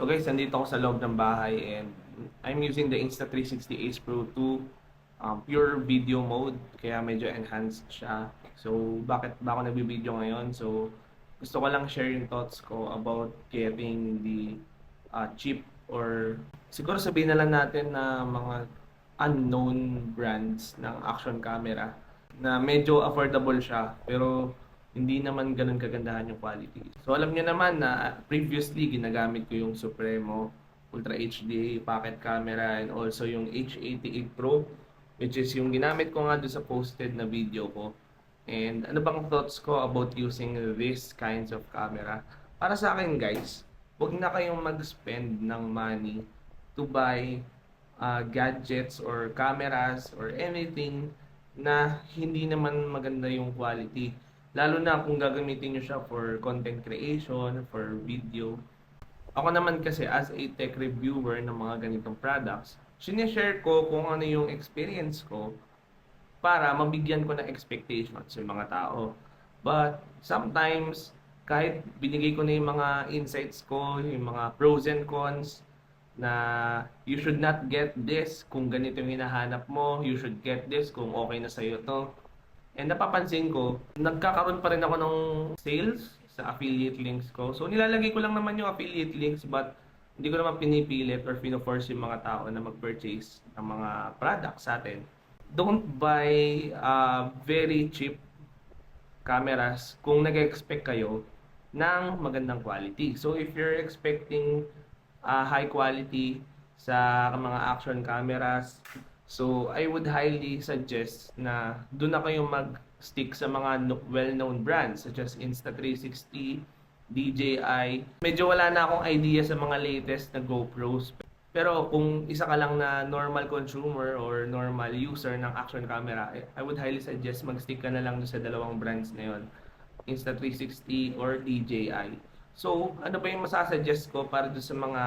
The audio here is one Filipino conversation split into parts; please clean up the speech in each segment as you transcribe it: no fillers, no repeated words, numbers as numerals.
So guys, nandito ako sa loob ng bahay and I'm using the Insta360 Ace Pro 2 pure video mode kaya medyo enhanced siya. So bakit ba ako nagbi-video ngayon? So gusto ko lang share yung thoughts ko about getting the cheap or siguro sabihin na lang natin na mga unknown brands ng action camera na medyo affordable siya pero hindi naman ganun kagandahan yung quality. So alam niyo naman na previously ginagamit ko yung Supremo Ultra HD pocket camera and also yung H88 Pro which is yung ginamit ko nga doon sa posted na video ko. And ano bang thoughts ko about using these kinds of camera? Para sa akin guys, huwag na kayong mag-spend ng money to buy gadgets or cameras or anything na hindi naman maganda yung quality. Lalo na kung gagamitin nyo siya for content creation, for video. Ako naman kasi as a tech reviewer ng mga ganitong products, sinishare ko kung ano yung experience ko para mabigyan ko ng expectations yung mga tao. But sometimes, kahit binigay ko na yung mga insights ko, yung mga pros and cons, na you should not get this kung ganito yung hinahanap mo, you should get this kung okay na sa'yo to. And napapansin ko, nagkakaroon pa rin ako ng sales sa affiliate links ko. So nilalagay ko lang naman yung affiliate links but hindi ko naman pinipilit or pino-force yung mga tao na mag-purchase ng mga products sa atin. Don't buy very cheap cameras kung nag-expect kayo ng magandang quality. So if you're expecting high quality sa mga action cameras, so I would highly suggest na doon na kayong mag-stick sa mga well-known brands such as Insta360, DJI. Medyo wala na akong idea sa mga latest na GoPros. Pero kung isa ka lang na normal consumer or normal user ng action camera, I would highly suggest mag-stick ka na lang sa dalawang brands na yon, Insta360 or DJI. So, ano ba yung masasuggest ko para doon sa mga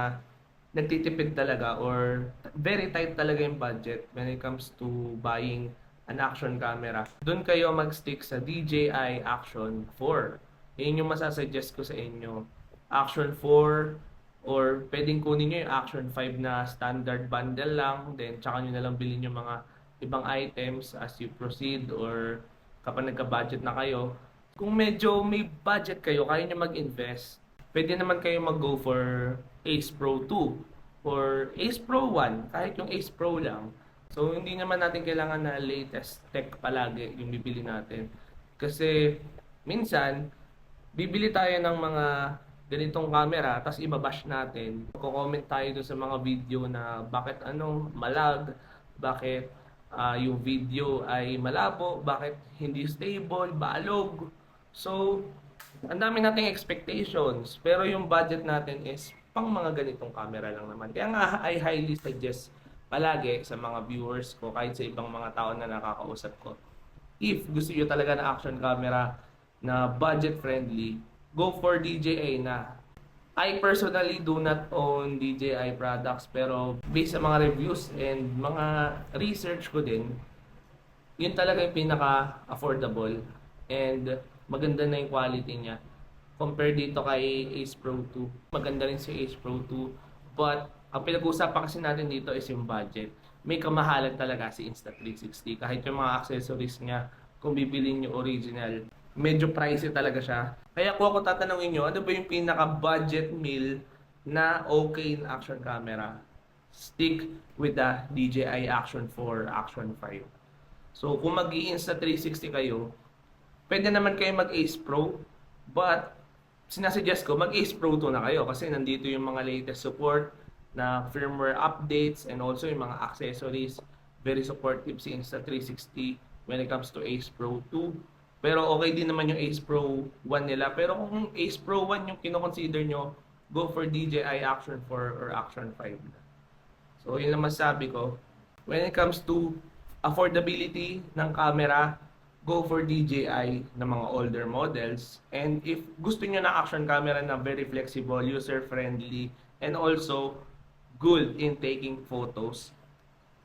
nagtitipid talaga or very tight talaga yung budget when it comes to buying an action camera? Doon kayo mag-stick sa DJI Action 4. Yun yung masasuggest ko sa inyo. Action 4 or pwedeng kunin nyo yung Action 5 na standard bundle lang, then tsaka nyo na lang bilhin yung mga ibang items as you proceed or kapag nagka-budget na kayo. Kung medyo may budget kayo, kaya nyo mag-invest, pwede naman kayo mag-go for Ace Pro 2 or Ace Pro 1, kahit yung Ace Pro lang. So, hindi naman natin kailangan na latest tech palagi yung bibili natin. Kasi, minsan, bibili tayo ng mga ganitong camera, tapos ibabash natin. Ko-comment tayo doon sa mga video na bakit malag, bakit yung video ay malabo, bakit hindi stable, balog. So, ang dami nating expectations, pero yung budget natin is pang mga ganitong camera lang naman. Kaya nga, I highly suggest palagi sa mga viewers ko, kahit sa ibang mga tao na nakakausap ko, if gusto nyo talaga na action camera na budget friendly, go for DJI na. I personally do not own DJI products, pero based sa mga reviews and mga research ko din, yun talaga yung pinaka-affordable and maganda na yung quality niya. Compare dito kay Ace Pro 2. Maganda rin si Ace Pro 2. But, ang pinag-uusapan kasi natin dito is yung budget. May kamahalan talaga si Insta360. Kahit yung mga accessories niya, kung bibilin yung original, medyo pricey talaga siya. Kaya kung ako tatanungin nyo, ano ba yung pinaka-budget meal na okay na action camera? Stick with the DJI Action 4, Action 5. So, kung mag-i-Insta360 kayo, pwede naman kayo mag-Ace Pro, but sinasuggest ko mag-Ace Pro 2 na kayo kasi nandito yung mga latest support na firmware updates and also yung mga accessories. Very supportive si Insta360 when it comes to Ace Pro 2. Pero okay din naman yung Ace Pro 1 nila. Pero kung Ace Pro 1 yung kinoconsider nyo, go for DJI Action 4 or Action 5. So yun lang masabi ko. When it comes to affordability ng camera, go for DJI na mga older models. And if gusto niyo na action camera na very flexible, user-friendly, and also good in taking photos,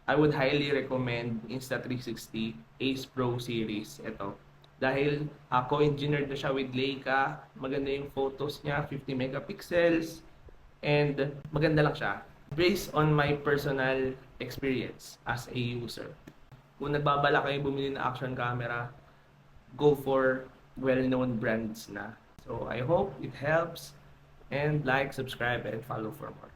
I would highly recommend Insta360 Ace Pro series. Ito. Dahil co-engineered na siya with Leica, maganda yung photos niya, 50 megapixels, And maganda lang siya based on my personal experience as a user. Kung nagbabala kayo bumili ng action camera, go for well-known brands na. So I hope it helps, and like, subscribe, and follow for more.